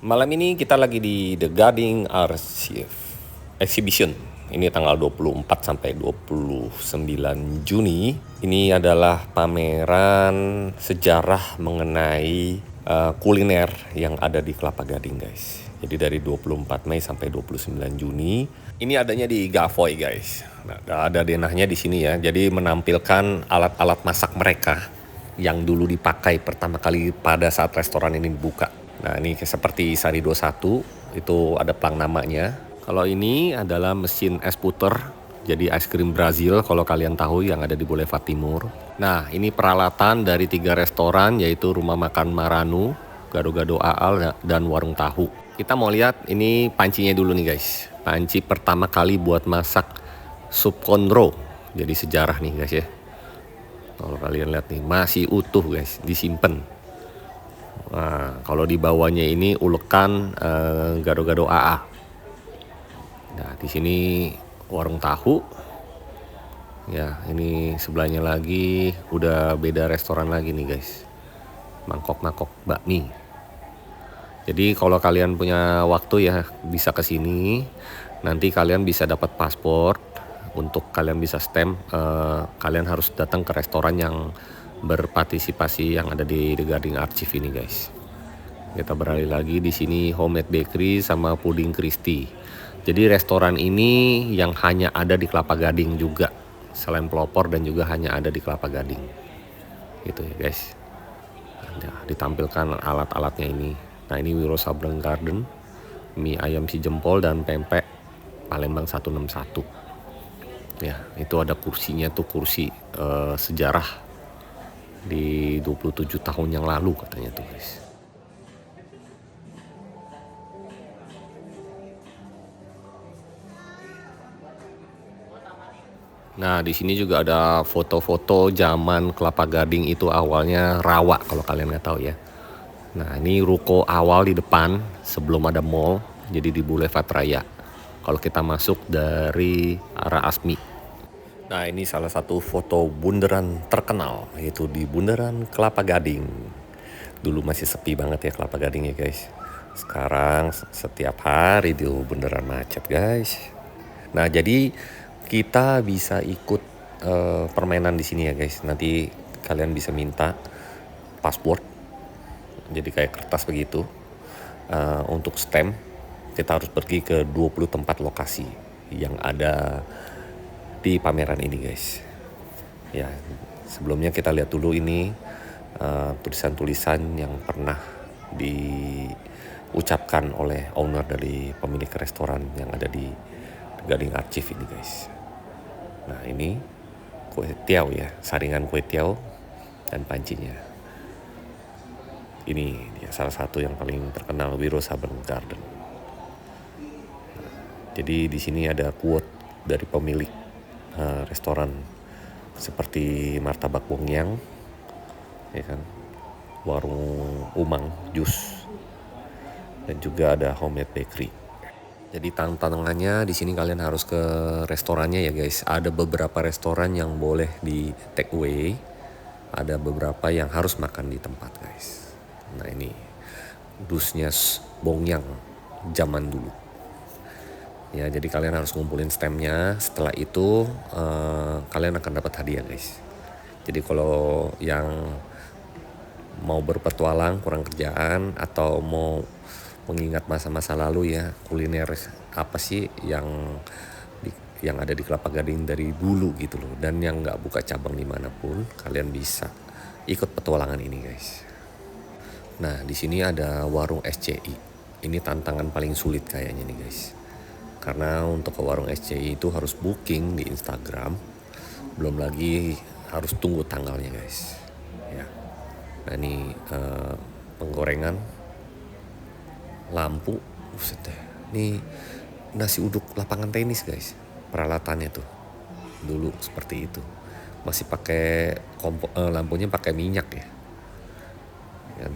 Malam ini kita lagi di The Gading Archive Exhibition. Ini tanggal 24 sampai 29 Juni. Ini adalah pameran sejarah mengenai kuliner yang ada di Kelapa Gading, guys. Jadi dari 24 Mei sampai 29 Juni. Ini adanya di Gavoy, guys. Nah, ada denahnya di sini ya. Jadi menampilkan alat-alat masak mereka yang dulu dipakai pertama kali pada saat restoran ini dibuka. Nah, ini seperti Sari 21, itu ada plang namanya. Kalau ini adalah mesin es puter, jadi es krim Brazil kalau kalian tahu yang ada di Boulevard Timur. Nah, ini peralatan dari 3 restoran, yaitu Rumah Makan Maranu, Gado-Gado Aal, dan Warung Tahu. Kita mau lihat ini pancinya dulu nih, guys. Panci pertama kali buat masak sup konro. Jadi sejarah nih, guys ya. Kalau kalian lihat nih, masih utuh, guys, disimpan. Nah, kalau di bawahnya ini ulekan gado-gado AA. Nah, di sini warung tahu. Ya, ini sebelahnya lagi udah beda restoran lagi nih, guys. Mangkok-mangkok bakmi. Jadi kalau kalian punya waktu ya bisa ke sini. Nanti kalian bisa dapat paspor. Untuk kalian bisa stamp, kalian harus datang ke restoran yang berpartisipasi yang ada di The Gading Archive ini, guys. Kita beralih lagi di sini Homemade Bakery sama Puding Christie. Jadi restoran ini yang hanya ada di Kelapa Gading juga, selain pelopor dan juga hanya ada di Kelapa Gading. Gitu ya, guys. Nah, ditampilkan alat-alatnya ini. Nah, ini Wiro Sableng Garden, mie ayam si jempol dan pempek Palembang 161. Ya, itu ada kursinya tuh, kursi sejarah di 27 tahun yang lalu katanya tuh, guys. Nah, di sini juga ada foto-foto zaman Kelapa Gading itu awalnya rawa kalau kalian nggak tahu ya. Nah, ini ruko awal di depan sebelum ada mall, jadi di Boulevard Raya. Kalau kita masuk dari arah Asmi. Nah, ini salah satu foto bundaran terkenal, yaitu di bundaran Kelapa Gading. Dulu masih sepi banget ya Kelapa Gading ya, guys. Sekarang setiap hari di bundaran macet, guys. Nah, jadi kita bisa ikut permainan di sini ya, guys. Nanti kalian bisa minta password, jadi kayak kertas begitu. Untuk stamp, kita harus pergi ke 20 tempat lokasi yang ada di pameran ini, guys. Ya, sebelumnya kita lihat dulu ini tulisan-tulisan yang pernah diucapkan oleh owner dari pemilik restoran yang ada di Gading Archive ini, guys. Nah, ini kue tiaw ya, saringan kue tiaw dan pancinya. Ini dia salah satu yang paling terkenal, Wiro Sableng Garden. Jadi di sini ada quote dari pemilik restoran seperti martabak Bongyang, ya kan, warung Umang Jus, dan juga ada Homemade Bakery. Jadi tantangannya di sini kalian harus ke restorannya ya, guys. Ada beberapa restoran yang boleh di take away, ada beberapa yang harus makan di tempat, guys. Nah, ini dusnya Bongyang zaman dulu. Ya, jadi kalian harus ngumpulin stemnya. Setelah itu kalian akan dapat hadiah, guys. Jadi kalau yang mau berpetualang, kurang kerjaan, atau mau mengingat masa-masa lalu ya, kuliner apa sih yang ada di Kelapa Gading dari dulu gitu loh, dan yang nggak buka cabang dimanapun, kalian bisa ikut petualangan ini, guys. Nah, di sini ada warung SCI. Ini tantangan paling sulit kayaknya nih, guys. Karena untuk ke warung SCI itu harus booking di Instagram. Belum lagi harus tunggu tanggalnya, guys. Ya. Nah, ini penggorengan, lampu, buset deh. Ini nasi uduk lapangan tenis, guys. Peralatannya tuh dulu seperti itu. Masih pakai lampunya pakai minyak ya. Ya.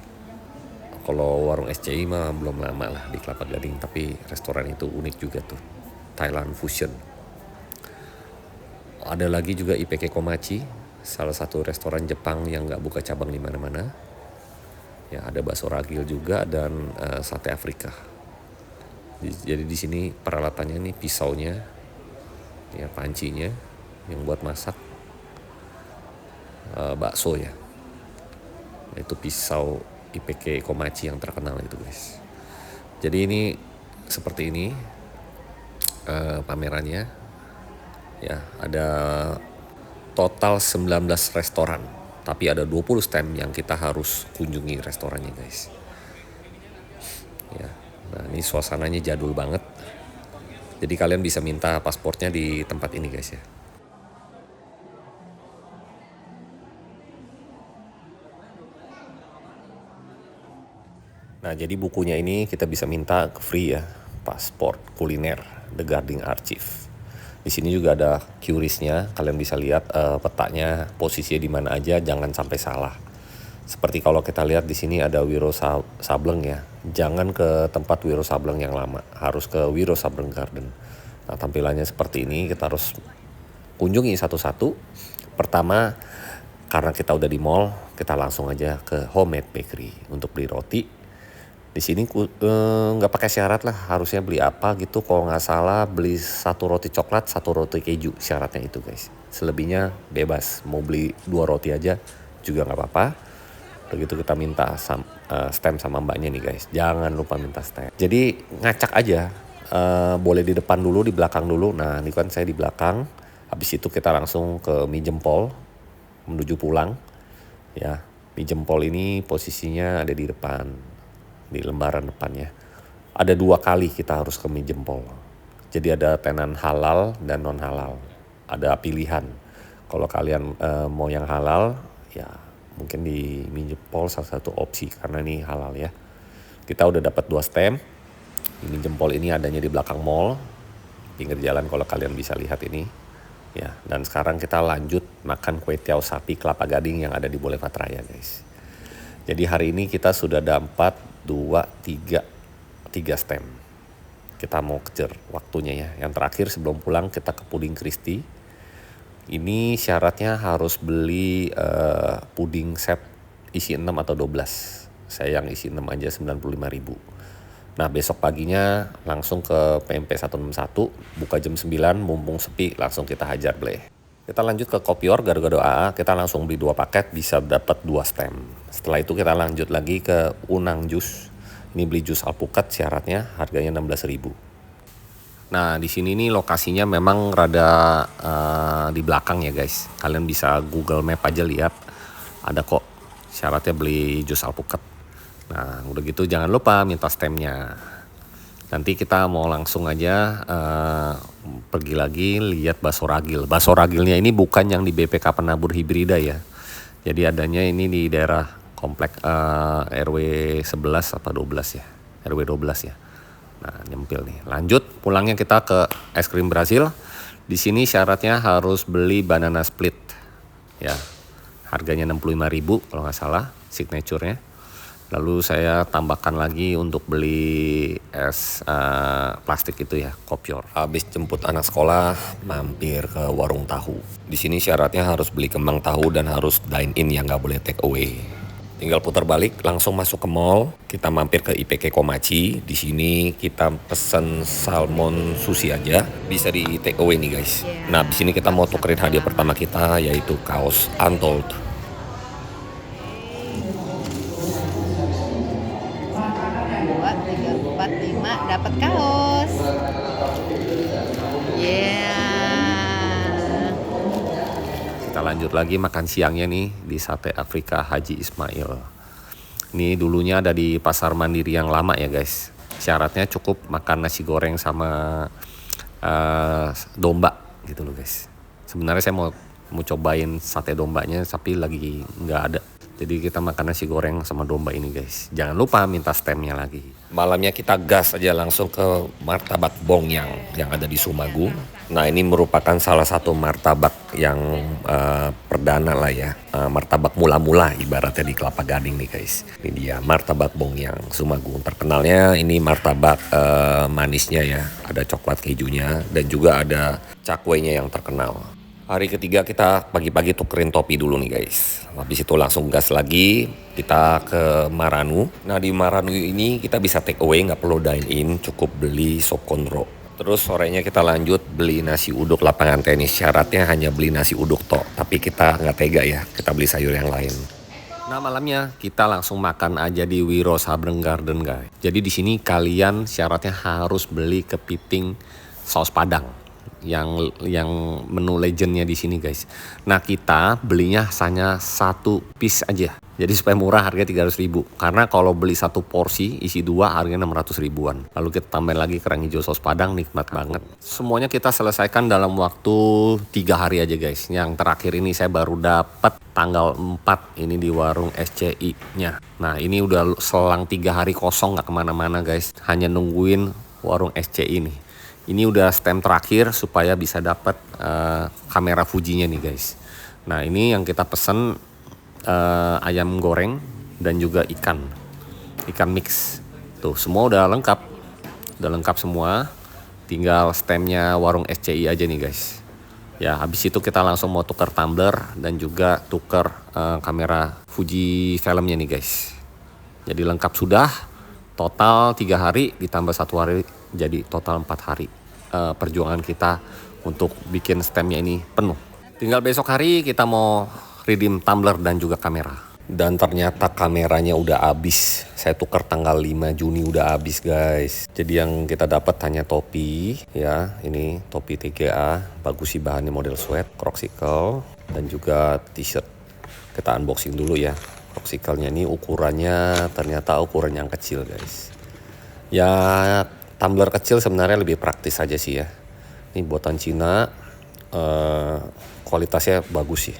Kalau warung SCI mah belum lama lah di Kelapa Gading, tapi restoran itu unik juga tuh, Thailand Fusion. Ada lagi juga IPK Komachi, salah satu restoran Jepang yang nggak buka cabang di mana-mana. Ya, ada bakso ragil juga dan sate Afrika. Jadi di sini peralatannya nih pisaunya, ya pancinya yang buat masak bakso ya. Itu pisau IPK Komachi yang terkenal itu guys. Jadi ini seperti ini pamerannya. Ya, ada total 19 restoran, tapi ada 20 stand yang kita harus kunjungi restorannya guys. Ya, nah ini suasananya jadul banget. Jadi kalian bisa minta paspornya di tempat ini guys ya. Nah, jadi bukunya ini kita bisa minta free ya, paspor kuliner The Gardening Archive. Di sini juga ada QRIS-nya, kalian bisa lihat petanya, posisinya di mana aja, jangan sampai salah. Seperti kalau kita lihat di sini ada Wiro Sableng ya, jangan ke tempat Wiro Sableng yang lama, harus ke Wiro Sableng Garden. Nah, tampilannya seperti ini, kita harus kunjungi satu-satu. Pertama, karena kita udah di mall, kita langsung aja ke Homemade Bakery untuk beli roti. Di sini nggak pakai syarat lah, harusnya beli apa gitu. Kalau nggak salah beli 1 roti coklat, 1 roti keju, syaratnya itu guys. Selebihnya bebas, mau beli 2 roti aja juga nggak apa-apa. Begitu kita minta stem sama mbaknya nih guys, jangan lupa minta stem. Jadi ngacak aja, boleh di depan dulu, di belakang dulu. Nah ini kan saya di belakang, habis itu kita langsung ke mie jempol menuju pulang. Ya, mie jempol ini posisinya ada di depan, di lembaran depannya. Ada 2 kali kita harus ke mie jempol. Jadi ada tenan halal dan non halal. Ada pilihan. Kalau kalian mau yang halal, ya mungkin di mie jempol salah satu opsi karena ini halal ya. Kita udah dapat 2 stem. Mie jempol ini adanya di belakang mall, pinggir jalan kalau kalian bisa lihat ini. Ya, dan sekarang kita lanjut makan kue tiaw sapi Kelapa Gading yang ada di Boulevard Raya guys. Jadi hari ini kita sudah dapat 3 stem. Kita mau kejar waktunya ya. Yang terakhir sebelum pulang kita ke Puding Christie. Ini syaratnya harus beli puding set isi 6 atau 12. Saya yang isi 6 aja 95.000. Nah besok paginya langsung ke PMP 161, buka jam 9, mumpung sepi langsung kita hajar bleh. Kita lanjut ke Kopior Gado-Gado AA, kita langsung beli 2 paket bisa dapat 2 stem. Setelah itu kita lanjut lagi ke Unang Jus. Ini beli jus alpukat, syaratnya harganya 16.000. Nah di sini nih lokasinya memang rada di belakang ya guys. Kalian bisa Google Map aja lihat, ada kok syaratnya beli jus alpukat. Nah udah gitu jangan lupa minta stemnya. Nanti kita mau langsung aja pergi lagi lihat bakso ragil. Bakso ragilnya ini bukan yang di BPK Penabur Hibrida ya. Jadi adanya ini di daerah komplek RW 11 apa 12 ya. RW 12 ya. Nah nyempil nih. Lanjut pulangnya kita ke es krim Brazil. Di sini syaratnya harus beli banana split. Ya. Harganya 65.000 kalau nggak salah signaturenya. Lalu saya tambahkan lagi untuk beli es plastik itu ya, Kopior. Habis jemput anak sekolah, mampir ke warung tahu. Di sini syaratnya harus beli kembang tahu dan harus dine in ya, nggak boleh take away. Tinggal putar balik, langsung masuk ke mall. Kita mampir ke IPK Komachi. Di sini kita pesen salmon sushi aja, bisa di take away nih guys. Nah, di sini kita mau tukerin hadiah pertama kita yaitu kaos Untold. 5 dapat kaos. Kita lanjut lagi makan siangnya nih di Sate Afrika Haji Ismail. Ini dulunya ada di Pasar Mandiri yang lama ya guys. Syaratnya cukup makan nasi goreng sama domba gitu loh guys. Sebenarnya saya mau cobain sate dombanya tapi lagi nggak ada. Jadi kita makan nasi goreng sama domba ini guys. Jangan lupa minta stemnya lagi. Malamnya kita gas aja langsung ke martabak Bongyang yang ada di Sumagu. Nah ini merupakan salah satu martabak yang perdana lah ya. Martabak mula-mula ibaratnya di Kelapa Gading nih guys. Ini dia martabak Bongyang Sumagu. Terkenalnya ini martabak manisnya ya. Ada coklat kejunya dan juga ada cakwenya yang terkenal. Hari ketiga kita pagi-pagi tukerin topi dulu nih guys. Habis itu langsung gas lagi, kita ke Maranu. Nah di Maranu ini kita bisa take away, nggak perlu dine in, cukup beli sop konro. Terus sorenya kita lanjut beli nasi uduk lapangan tenis. Syaratnya hanya beli nasi uduk toh, tapi kita nggak tega ya, kita beli sayur yang lain. Nah malamnya kita langsung makan aja di Wiro Sabrang Garden guys. Jadi di sini kalian syaratnya harus beli kepiting saus padang yang menu legendnya di sini guys. Nah kita belinya hanya satu piece aja. Jadi supaya murah harganya 300.000. Karena kalau beli satu porsi isi dua harganya 600 ribuan. Lalu kita tambahin lagi kerang hijau saus padang, nikmat banget. Semuanya kita selesaikan dalam waktu 3 hari aja guys. Yang terakhir ini saya baru dapat tanggal 4 ini di warung SCI-nya. Nah ini udah selang 3 hari kosong, nggak kemana-mana guys. Hanya nungguin warung SCI nih. Ini udah stem terakhir supaya bisa dapat kamera Fujinya nih guys. Nah ini yang kita pesen ayam goreng dan juga ikan mix. Tuh semua udah lengkap semua. Tinggal stemnya warung SCI aja nih guys. Ya habis itu kita langsung mau tuker tumbler dan juga tuker kamera Fuji filmnya nih guys. Jadi lengkap sudah. Total 3 hari ditambah 1 hari jadi total 4 hari perjuangan kita untuk bikin stemnya ini penuh. Tinggal besok hari kita mau redeem tumbler dan juga kamera. Dan ternyata kameranya udah habis. Saya tukar tanggal 5 Juni udah habis guys. Jadi yang kita dapat hanya topi ya. Ini topi TGA, bagus sih bahannya, model sweat, croxicle dan juga t-shirt. Kita unboxing dulu ya. Croxicle-nya ini ukurannya ternyata ukuran yang kecil guys. Ya tumbler kecil sebenarnya lebih praktis aja sih ya. Ini buatan Cina, kualitasnya bagus sih,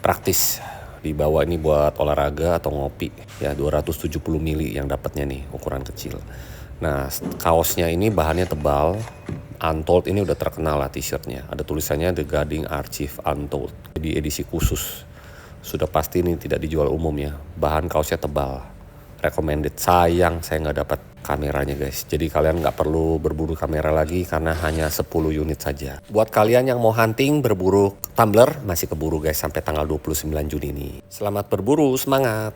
praktis. Dibawa ini buat olahraga atau ngopi. Ya 270 mili yang dapatnya nih, ukuran kecil. Nah kaosnya ini bahannya tebal. Untold ini udah terkenal lah t-shirtnya. Ada tulisannya The Guarding Archive Untold. Jadi edisi khusus. Sudah pasti ini tidak dijual umum ya. Bahan kaosnya tebal. Recommended. Sayang saya nggak dapat kameranya guys. Jadi kalian nggak perlu berburu kamera lagi karena hanya 10 unit saja. Buat kalian yang mau hunting berburu tumbler masih keburu guys sampai tanggal 29 Juni ini. Selamat berburu, semangat.